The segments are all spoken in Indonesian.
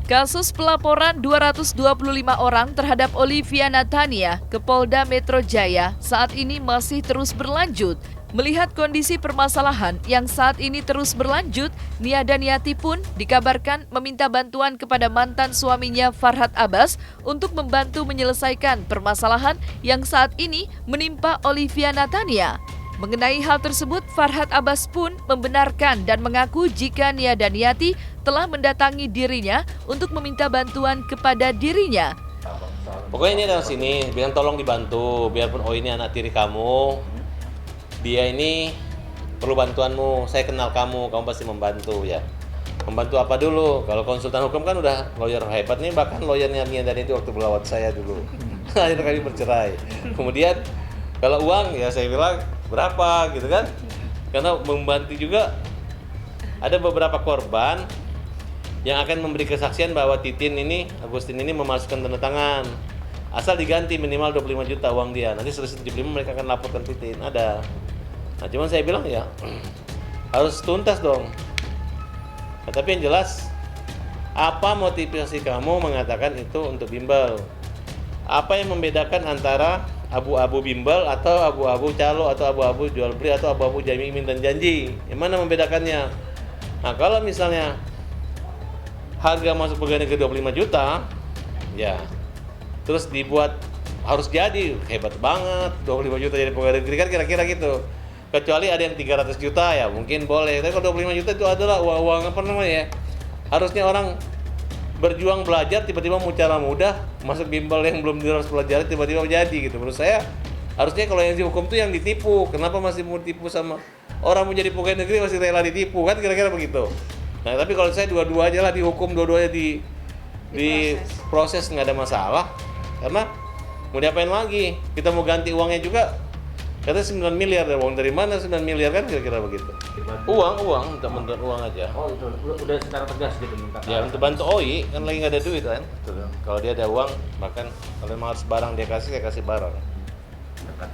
Kasus pelaporan 225 orang terhadap Olivia Natania ke Polda Metro Jaya saat ini masih terus berlanjut. Melihat kondisi permasalahan yang saat ini terus berlanjut, Nia Daniati pun dikabarkan meminta bantuan kepada mantan suaminya Farhad Abbas untuk membantu menyelesaikan permasalahan yang saat ini menimpa Olivia Natania. Mengenai hal tersebut, Farhad Abbas pun membenarkan dan mengaku jika Nia Daniati telah mendatangi dirinya untuk meminta bantuan kepada dirinya. Pokoknya ini datang sini, bilang tolong dibantu, biarpun ini anak tiri kamu, dia ini perlu bantuanmu, saya kenal kamu pasti membantu ya. Membantu apa dulu? Kalau konsultan hukum kan udah lawyer hebat nih, bahkan lawyernya Nia Daniati waktu melawat saya dulu. Akhirnya kami bercerai. Kemudian kalau uang ya saya bilang berapa gitu kan? Karena membantu juga ada beberapa korban yang akan memberi kesaksian bahwa Agustin ini memasukkan tanda tangan. Asal diganti minimal 25 juta uang dia. Nanti selesai 75 mereka akan laporkan Titin. Ada. Nah, cuman saya bilang ya harus tuntas dong. Nah, tapi yang jelas apa motivasi kamu mengatakan itu untuk bimbel? Apa yang membedakan antara abu-abu bimbel atau abu-abu calo atau abu-abu jual beli atau abu-abu jaminan dan janji? Yang mana membedakannya? Nah, kalau misalnya harga masuk pegawai negeri 25 juta, ya terus dibuat harus jadi hebat banget 25 juta jadi pegawai negeri kan kira-kira gitu. Kecuali ada yang 300 juta ya mungkin boleh. Tapi kalau 25 juta itu adalah uang apa namanya ya? Harusnya orang berjuang belajar tiba-tiba mau cara mudah masuk bimbel yang belum harus pelajari tiba-tiba jadi gitu. Menurut saya harusnya kalau yang dihukum tuh yang ditipu. Kenapa masih mau ditipu sama orang mau jadi pegawai negeri masih rela ditipu kan kira-kira begitu. Nah tapi kalau saya dua-dua aja lah dihukum, dua-duanya di proses nggak ada masalah. Karena mau diapain lagi? Kita mau ganti uangnya juga. Katanya 9 miliar, uang dari mana 9 miliar kan kira-kira begitu. Uang, minta bantuan uang aja. Oh itu udah secara tegas gitu minta. Ya untuk bantu OI kan lagi nggak ada duit kan. Kalau dia ada uang, bahkan kalau memang harus barang dia kasih, saya kasih barang.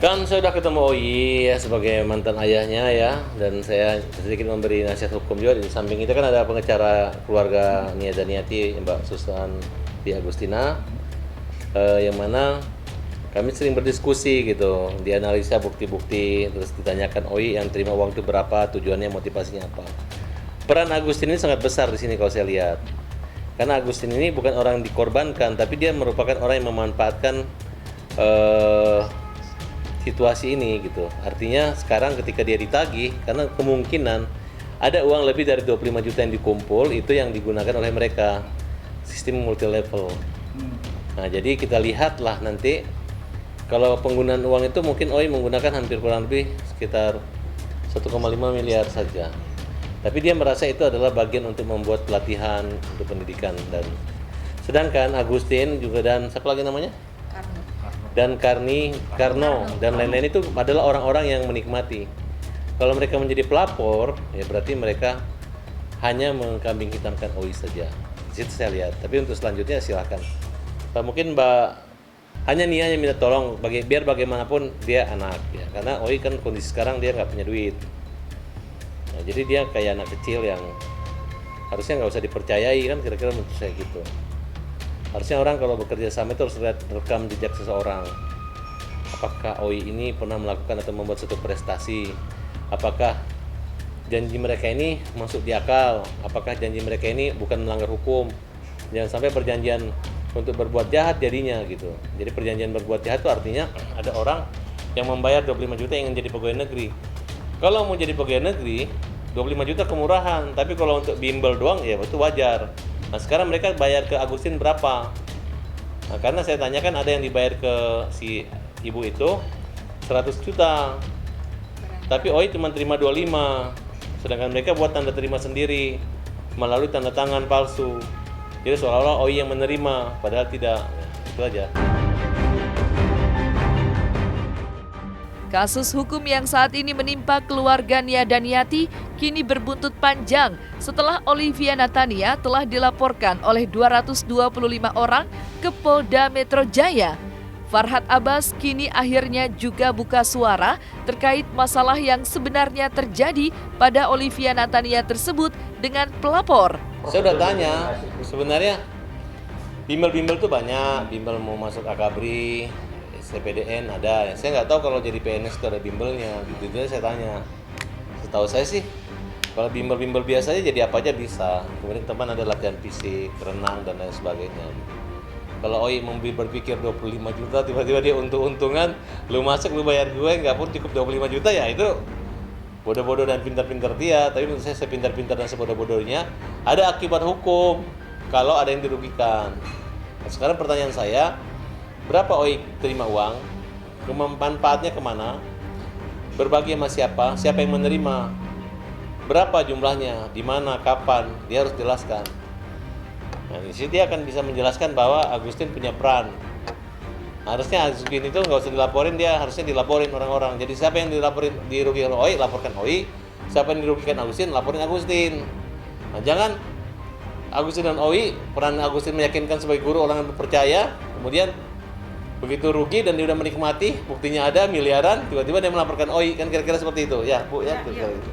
Kan saya udah ketemu OI ya sebagai mantan ayahnya ya, dan saya sedikit memberi nasihat hukum juga. Di samping itu kan ada pengacara keluarga Nia Daniati, Mbak Susanti Agustina, yang mana kami sering berdiskusi gitu, dianalisa bukti-bukti, terus ditanyakan OI yang terima uang itu berapa, tujuannya, motivasinya apa. Peran Agustin ini sangat besar di sini kalau saya lihat, karena Agustin ini bukan orang yang dikorbankan, tapi dia merupakan orang yang memanfaatkan situasi ini gitu. Artinya sekarang ketika dia ditagih, karena kemungkinan ada uang lebih dari 25 juta yang dikumpul, itu yang digunakan oleh mereka, sistem multi level. Nah jadi kita lihatlah nanti kalau penggunaan uang itu mungkin OI menggunakan hampir kurang lebih sekitar 1,5 miliar saja. Tapi dia merasa itu adalah bagian untuk membuat pelatihan untuk pendidikan. Dan sedangkan Agustin juga dan siapa lagi namanya? Dan Karno dan lain-lain itu adalah orang-orang yang menikmati. Kalau mereka menjadi pelapor, ya berarti mereka hanya mengkambing hitamkan OI saja. Di situ saya lihat. Tapi untuk selanjutnya silakan. Mungkin Mbak hanya Nia yang minta tolong biar bagaimanapun dia anak ya. Karena OI kan kondisi sekarang dia nggak punya duit. Nah, jadi dia kayak anak kecil yang harusnya nggak usah dipercayai kan kira-kira menurut saya gitu. Harusnya orang kalau bekerja sama itu harus lihat rekam jejak seseorang. Apakah OI ini pernah melakukan atau membuat suatu prestasi? Apakah janji mereka ini masuk di akal? Apakah janji mereka ini bukan melanggar hukum? Jangan sampai perjanjian untuk berbuat jahat jadinya gitu. Jadi perjanjian berbuat jahat itu artinya ada orang yang membayar 25 juta yang ingin jadi pegawai negeri. Kalau mau jadi pegawai negeri, 25 juta kemurahan. Tapi kalau untuk bimbel doang ya itu wajar. Nah sekarang mereka bayar ke Agustin berapa? Nah karena saya tanyakan ada yang dibayar ke si ibu itu 100 juta. Tapi OI cuma terima 25. Sedangkan mereka buat tanda terima sendiri melalui tanda tangan palsu. Jadi seolah-olah OI yang menerima, padahal tidak. Itu aja. Kasus hukum yang saat ini menimpa keluarga Nia Daniati kini berbuntut panjang setelah Olivia Natania telah dilaporkan oleh 225 orang ke Polda Metro Jaya. Farhad Abbas kini akhirnya juga buka suara terkait masalah yang sebenarnya terjadi pada Olivia Natania tersebut dengan pelapor. Saya udah tanya, sebenarnya bimbel-bimbel tuh banyak, bimbel mau masuk Akabri, CPDN ada. Saya nggak tahu kalau jadi PNS itu ada bimbelnya, gitu aja saya tanya. Setahu saya sih, kalau bimbel-bimbel biasanya jadi apa aja bisa. Kemudian teman ada latihan fisik, renang dan lain sebagainya. Kalau OI berpikir 25 juta, tiba-tiba dia untung-untungan, lu masuk, lu bayar gue, nggak pun cukup 25 juta ya itu bodoh-bodoh dan pintar-pintar dia. Tapi menurut saya sepintar-pintar dan sebodoh-bodohnya, ada akibat hukum kalau ada yang dirugikan. Nah, sekarang pertanyaan saya, berapa OI terima uang, manfaatnya kemana, berbagi sama siapa, siapa yang menerima, berapa jumlahnya, di mana, kapan, dia harus jelaskan. Nah, di situ dia akan bisa menjelaskan bahwa Agustin punya peran. Harusnya Agustin itu nggak usah dilaporin, dia harusnya dilaporin orang-orang. Jadi siapa yang dirugikan OI, laporkan OI. Siapa yang dirugikan Agustin, laporin Agustin. Nah, jangan Agustin dan OI, peran Agustin meyakinkan sebagai guru orang yang percaya, kemudian begitu rugi dan dia udah menikmati, buktinya ada miliaran, tiba-tiba dia melaporkan OI, kan kira-kira seperti itu. Ya, Bu, ya, kira-kira itu.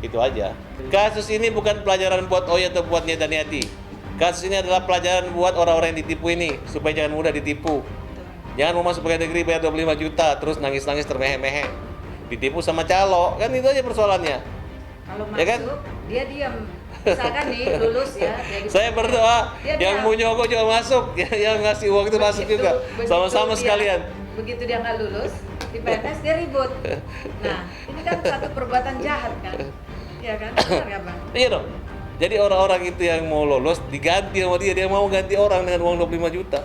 Itu aja. Kasus ini bukan pelajaran buat OI atau buat Daniati. Kasus ini adalah pelajaran buat orang-orang yang ditipu ini, supaya jangan mudah ditipu. Jangan mau masuk pegawai negeri bayar 25 juta, terus nangis-nangis termehe-mehe. Ditipu sama calo, kan itu aja persoalannya. Kalau masuk, Ya kan? dia diam. Misalkan nih, lulus ya. Saya berdoa, yang mau nyogok juga masuk, yang ngasih uang itu masuk juga. Sama-sama sekalian. Begitu dia nggak lulus, di PNS dia ribut. Nah, ini kan satu perbuatan jahat kan? Iya kan? Benar nggak Bang? Iya dong. Jadi orang-orang itu yang mau lolos diganti sama dia mau ganti orang dengan uang 25 juta.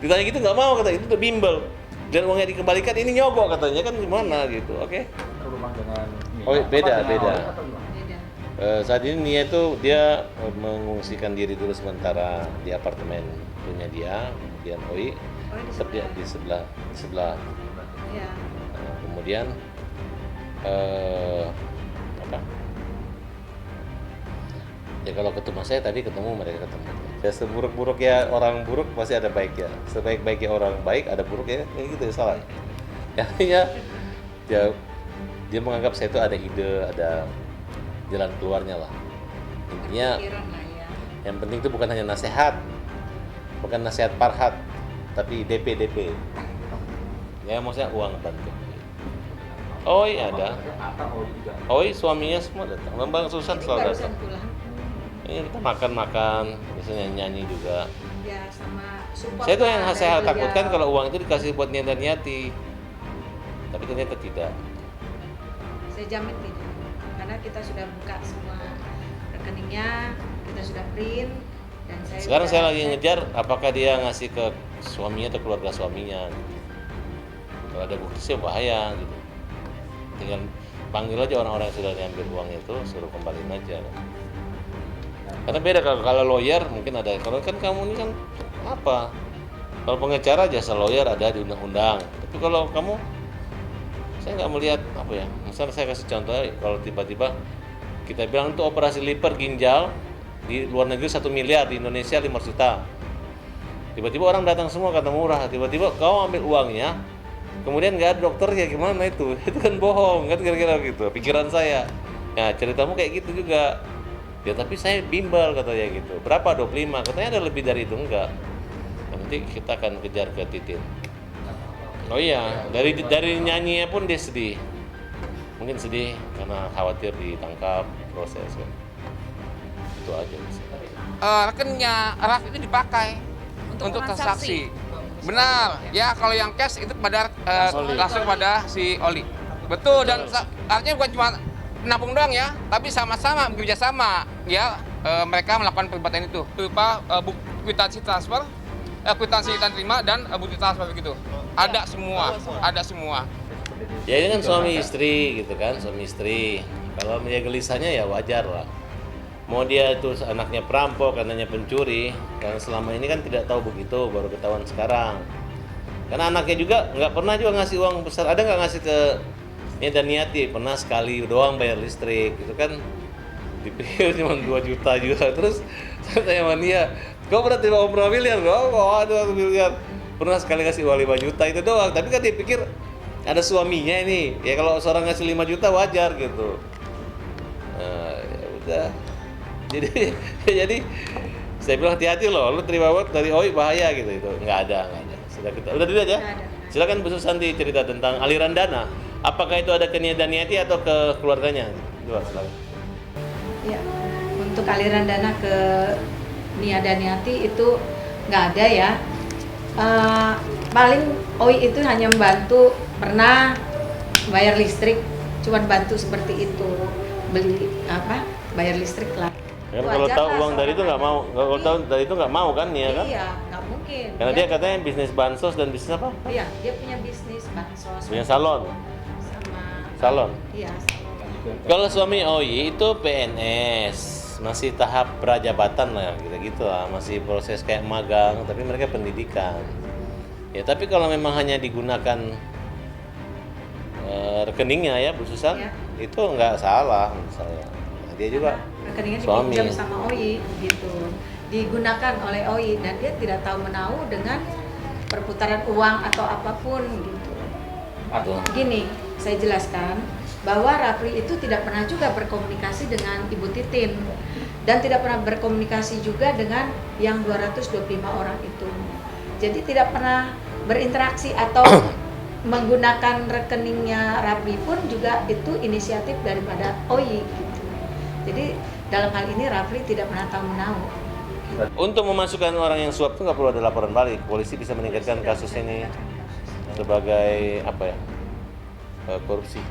Ditanya gitu nggak mau, kata itu udah bimbel. Dan uangnya dikembalikan, ini nyogok katanya, kan gimana gitu, oke? Rumah dengan Oh beda. Beda. Saat ini Nia itu dia mengungsikan diri dulu sementara di apartemen punya dia, kemudian OI tetap dia di sebelah. Iya. Kemudian apa? Ya kalau ketemu saya tadi ketemu mereka ketemu. Ya seburuk-buruk ya orang buruk pasti ada baiknya. Sebaik-baiknya orang baik ada buruknya, kayak gitu ya salah. Artinya ya dia menganggap saya itu ada ide, ada jalan keluarnya lah. Intinya Pikiran lah ya. yang penting itu bukan hanya nasihat, bukan nasihat Farhad, tapi DP. Ya maksudnya uang bantu. Oh iya ada. Oh iya suaminya semua datang. Bang Susan Ini selalu barusan datang. pulang. Ini kita makan, biasanya nyanyi juga. Ya sama support. Saya tuh yang lah saya dari beliau. takutkan kalau uang itu dikasih buat Nia dan Niati. Tapi ternyata tidak. Saya jamin tidak. Karena kita sudah buka semua rekeningnya, kita sudah print dan saya Sekarang sudah saya lagi ngejar apakah dia ngasih ke suaminya atau keluarga suaminya. Gitu. Kalau ada bukti sih bahaya gitu. Tinggal panggil aja orang-orang yang sudah diambil uang itu, suruh kembaliin aja. Karena beda kalau lawyer mungkin ada. Kalau kan kamu ini kan apa? Kalau pengacara jasa lawyer ada di undang-undang. Tapi kalau kamu, saya nggak melihat apa ya. Misalnya saya kasih contoh, kalau tiba-tiba kita bilang itu operasi liver ginjal di luar negeri 1 miliar, di Indonesia 5 juta. Tiba-tiba orang datang semua kata murah. Tiba-tiba kau ambil uangnya, kemudian nggak ada dokternya, gimana itu? Itu kan bohong, kan kira-kira gitu. Pikiran saya. Nah ceritamu kayak gitu juga. Ya tapi saya bimbel katanya gitu. Berapa 25? Katanya ada lebih dari itu, enggak. Nanti kita akan kejar ke Titin. Oh iya, dari nyanyinya pun dia sedih. Mungkin sedih karena khawatir ditangkap proses kan. Itu aja. Rekeningnya Raf itu dipakai untuk transaksi. Benar. Ya kalau yang cash itu pada langsung pada si Oli. Betul, dan artinya bukan cuma penampung doang ya, tapi sama-sama bekerja sama ya, mereka melakukan perbuatan itu berupa kwitansi transfer, kwitansi terima dan bukti transfer begitu. Ada semua. Ya ini kan suami istri gitu kan, suami istri. Kalau dia gelisahnya ya wajar lah. Mau dia itu anaknya perampok, anaknya pencuri, karena selama ini kan tidak tahu begitu, baru ketahuan sekarang. Karena anaknya juga nggak pernah juga ngasih uang besar, ada nggak ngasih ke Nia dan Niati, pernah sekali doang bayar listrik, gitu kan dipikir cuma 2 juta juga. Terus saya tanya sama Nia, kau berarti mau berapa miliar? Kok ada 1 miliar? pernah sekali kasih uang 5 juta itu doang, tapi kan dia pikir ada suaminya ini, ya kalau seorang ngasih 5 juta wajar gitu. Ya udah, jadi saya bilang hati-hati loh, lu terima uang dari OI bahaya gitu, itu nggak ada. Udah dulu aja. Silakan Bu Susanti cerita tentang aliran dana. Apakah itu ada ke Nia Daniati atau ke keluarganya? Dua, silakan. Ya, untuk aliran dana ke Nia Daniati itu nggak ada ya. Paling OI itu hanya membantu, pernah bayar listrik, cuman bantu seperti itu, beli bayar listrik lah. Kan kalau tahu uang dari itu nggak mau, kalau tahu dari itu nggak mau kan Nia kan? Iya, nggak mungkin. Karena dia katanya bisnis bansos dan bisnis apa? Iya, dia punya bisnis bansos. Punya salon. Sama. Salon. Iya, salon. Kalau suami OI itu PNS, masih tahap prajabatan lah, gitu lah, masih proses kayak magang, tapi mereka pendidikan. Ya, tapi kalau memang hanya digunakan rekeningnya ya, Bu Susan, Ya. itu nggak salah menurut saya. Dia juga Rekeningnya suami. dipinjam sama OI gitu, digunakan oleh OI dan dia tidak tahu menahu dengan perputaran uang atau apapun gitu. Betul. Gini, saya jelaskan bahwa Rafli itu tidak pernah juga berkomunikasi dengan Ibu Titin dan tidak pernah berkomunikasi juga dengan yang 225 orang itu. Jadi tidak pernah berinteraksi atau menggunakan rekeningnya Rafli pun juga itu inisiatif daripada OI gitu. Jadi dalam hal ini Rafli tidak pernah tahu menahu. Untuk memasukkan orang yang suap itu nggak perlu ada laporan balik. Polisi bisa meningkatkan kasus ini sebagai apa ya? Korupsi.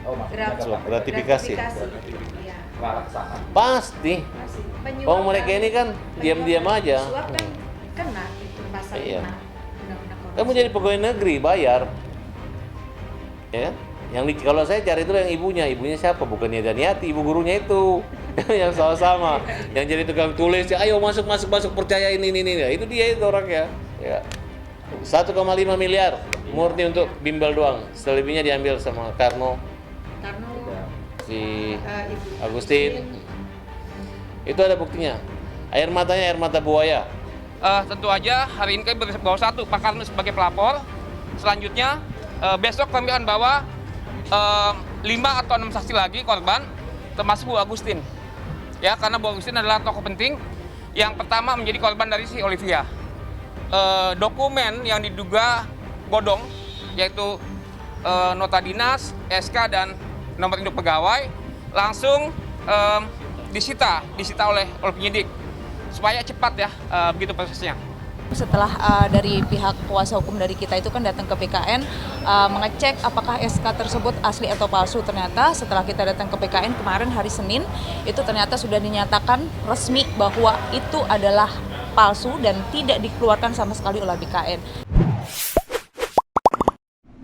Oh, maksudnya Suap gratifikasi. Iya. ke arah sana. Pasti. Oh, mereka ini kan diam-diam aja. Suap kan kena itu pasal Iya. 5 Undang-Undang Korupsi. Kamu jadi pegawai negeri bayar, ya? Kalau saya cari itu yang ibunya siapa? Bukan Nia Daniati, ibu gurunya itu yang sama-sama, yang jadi tukang tulis. Ya, ayo masuk percaya ini. Ya, itu dia itu orangnya. Ya. 1,5 miliar murni untuk bimbel doang. Selebihnya diambil sama Karno, si Ibu Agustin. Itu ada buktinya. Air mata buaya. Tentu aja hari ini kami bawa satu Pak Karno sebagai pelapor. Selanjutnya besok kami akan bawa 5 atau 6 saksi lagi korban, termasuk Bu Agustin. Ya, karena Bu Agustin adalah tokoh penting yang pertama menjadi korban dari si Olivia. Dokumen yang diduga bodong, yaitu nota dinas, SK dan nomor induk pegawai, langsung disita oleh penyidik supaya cepat ya, begitu prosesnya. Setelah dari pihak kuasa hukum dari kita itu kan datang ke PKN mengecek apakah SK tersebut asli atau palsu. Ternyata setelah kita datang ke PKN kemarin hari Senin itu ternyata sudah dinyatakan resmi bahwa itu adalah palsu dan tidak dikeluarkan sama sekali oleh PKN.